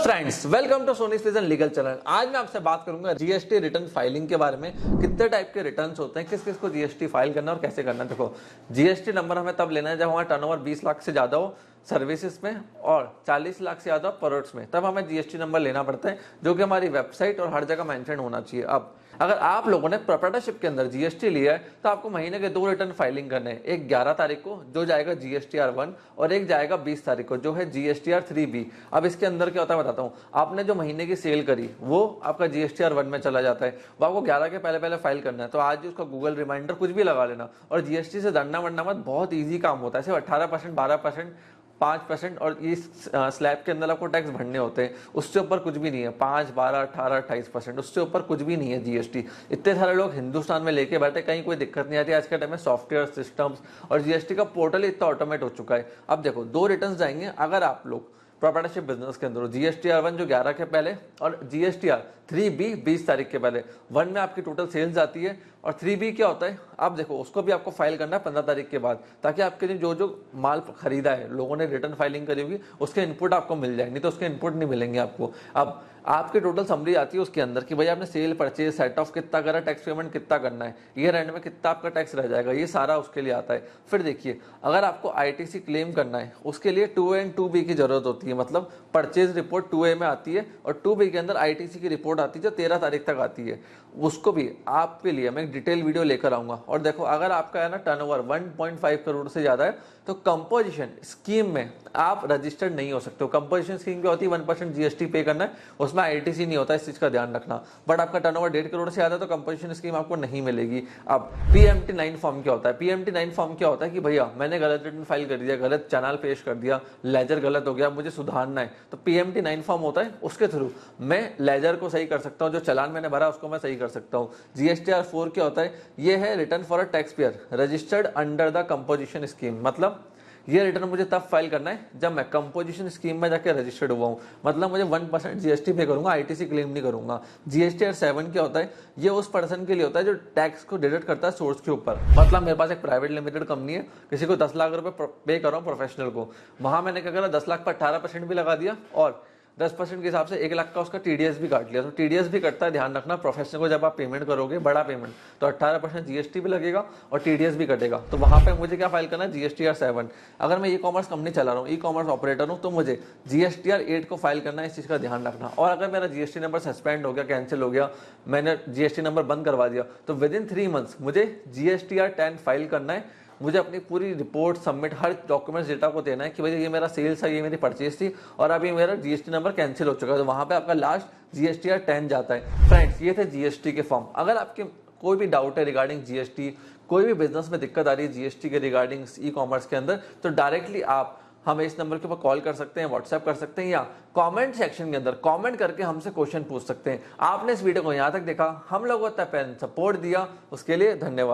Friends, welcome to Sony season legal channel. आज मैं आपसे बात करूंगा जीएसटी रिटर्न फाइलिंग के बारे में। कितने टाइप के रिटर्न्स होते हैं, किस किस को जीएसटी फाइल करना और कैसे करना है। देखो, जीएसटी नंबर हमें तब लेना है जब हमारा टर्नओवर 20 लाख से ज्यादा हो सर्विसेज में और 40 लाख से ज्यादा प्रोडक्ट्स में, तब हमें जीएसटी नंबर लेना पड़ता है, जो कि हमारी वेबसाइट और हर जगह मेंशन होना चाहिए। अब अगर आप लोगों ने प्रोप्राइटरशिप के अंदर जीएसटी लिया है तो आपको महीने के 2 रिटर्न फाइलिंग करने हैं। एक 11 तारीख को जो जाएगा जीएसटीआर 1 और एक जाएगा 20 तारीख को जो है जीएसटीआर 3B। अब इसके अंदर क्या होता है बताता हूँ। आपने जो महीने की सेल करी वो आपका जीएसटीआर 1 में चला जाता है, वो आपको 11 के पहले पहले फाइल करना है। तो आज उसका गूगल रिमाइंडर कुछ भी लगा लेना और जीएसटी से डरना वरना मत। बहुत ईजी काम होता है। सिर्फ 18%, 12%, 5% और इस स्लैब के अंदर आपको टैक्स भरने होते हैं। उससे ऊपर कुछ भी नहीं है। 5, 12, 18, 28%, उससे ऊपर कुछ भी नहीं है जीएसटी। इतने सारे लोग हिंदुस्तान में लेके बैठे, कहीं कोई दिक्कत नहीं आती। आज के टाइम में सॉफ्टवेयर सिस्टम्स और जीएसटी का पोर्टल इतना ऑटोमेट हो चुका है। अब देखो, 2 रिटर्न जाएंगे अगर आप लोग प्रोप्राइटरशिप बिजनेस के अंदर। जीएसटीआर 1 जो 11 के पहले और जीएसटीआर 3B 20 तारीख के पहले। 1 में आपकी टोटल सेल्स आती है और 3B क्या होता है, आप देखो उसको भी आपको फाइल करना है 15 तारीख के बाद, ताकि आपके लिए जो जो माल खरीदा है लोगों ने रिटर्न फाइलिंग करी होगी उसके इनपुट आपको मिल जाए, नहीं तो उसके इनपुट नहीं मिलेंगे आपको। अब आपकी टोटल समरी आती है उसके अंदर कि भाई आपने सेल, परचेज, सेट ऑफ कितना करा, टैक्स पेमेंट कितना करना है, ईयर एंड में कितना आपका टैक्स रह जाएगा, ये सारा उसके लिए आता है। फिर देखिए, अगर आपको आईटीसी क्लेम करना है उसके लिए 2A एंड 2B की जरूरत होती है। मतलब परचेज रिपोर्ट 2A में आती है और 2B के अंदर आईटीसी की रिपोर्ट आती है जो 13 तारीख तक आती है। उसको भी आपके लिए मैं एक डिटेल वीडियो लेकर आऊंगा। और देखो, अगर आपका है ना टर्नओवर 1.5 करोड़ से ज्यादा है तो कंपोजिशन स्कीम में आप रजिस्टर्ड नहीं हो सकते हो। कंपोजिशन स्कीम क्या होती है, 1% जीएसटी पे करना है, उसमें आईटीसी नहीं होता, इस चीज का ध्यान रखना। बट आपका टर्नओवर 1.5 करोड़ से ज्यादा है तो कंपोजिशन स्कीम आपको नहीं मिलेगी। अब PMT9 फॉर्म क्या होता है? PMT9 फॉर्म क्या होता है कि भैया मैंने गलत रिटर्न फाइल कर दिया, गलत चैनल पेश कर दिया, लेजर गलत हो गया, मुझे सुधारना है, तो PMT9 फॉर्म होता है। उसके थ्रू मैं लेजर को सही कर सकता हूँ, जो चालान मैंने भरा उसको मैं सही कर सकता हूँ। जीएसटीआर 4 क्या होता है, ये है return for a tax payer registered under the composition scheme. मतलब ये रिटर्न मुझे तब फाइल करना है जब मैं कंपोजिशन स्कीम में जाके रजिस्टर्ड हुआ हूँ। मतलब मुझे 1% जीएसटी पे करूंगा, आईटीसी क्लेम नहीं करूंगा। जीएसटीआर 7 क्या होता है, ये उस पर्सन के लिए होता है जो टैक्स को डिडक्ट करता है सोर्स के ऊपर। मतलब मेरे पास एक प्राइवेट लिमिटेड कंपनी है, किसी को 10 लाख रुपए पे कर रहा हूँ प्रोफेशनल को, वहां मैंने क्या करा, 10 लाख पर 18% भी लगा दिया और 10% के हिसाब से 1 लाख का उसका टीडीएस भी काट लिया। तो टीडीएस भी कटता है, ध्यान रखना। प्रोफेशनल को जब आप पेमेंट करोगे बड़ा पेमेंट, तो 18% जीएसटी भी लगेगा और टीडीएस भी कटेगा। तो वहां पे मुझे क्या फाइल करना है, जीएसटीआर 7। अगर मैं ई कॉमर्स कंपनी चला रहा हूँ, ई कॉमर्स ऑपरेटर हूँ, तो मुझे जीएसटीआर 8 को फाइल करना है। इस चीज का ध्यान रखना। और अगर मेरा जीएसटी नंबर सस्पेंड हो गया, कैंसिल हो गया, मैंने जीएसटी नंबर बंद करवा दिया, तो विद इन 3 मंथ्स मुझे जीएसटीआर 10 फाइल करना है। मुझे अपनी पूरी रिपोर्ट सबमिट, हर डॉक्यूमेंट्स डेटा को देना है कि भाई ये मेरा सेल्स है, ये मेरी परचेज थी और अभी मेरा जीएसटी नंबर कैंसिल हो चुका है। तो वहां पे आपका लास्ट जीएसटीआर 10 जाता है। फ्रेंड्स, ये थे जीएसटी के फॉर्म। अगर आपके कोई भी डाउट है रिगार्डिंग जीएसटी, कोई भी बिजनेस में दिक्कत आ रही है जीएसटी के रिगार्डिंग ई कॉमर्स के अंदर, तो डायरेक्टली आप हमें इस नंबर के ऊपर कॉल कर सकते हैं, व्हाट्सएप कर सकते हैं, या कमेंट सेक्शन के अंदर कमेंट करके हमसे क्वेश्चन पूछ सकते हैं। आपने इस वीडियो को यहाँ तक देखा, हम लोगों को सपोर्ट दिया, उसके लिए धन्यवाद।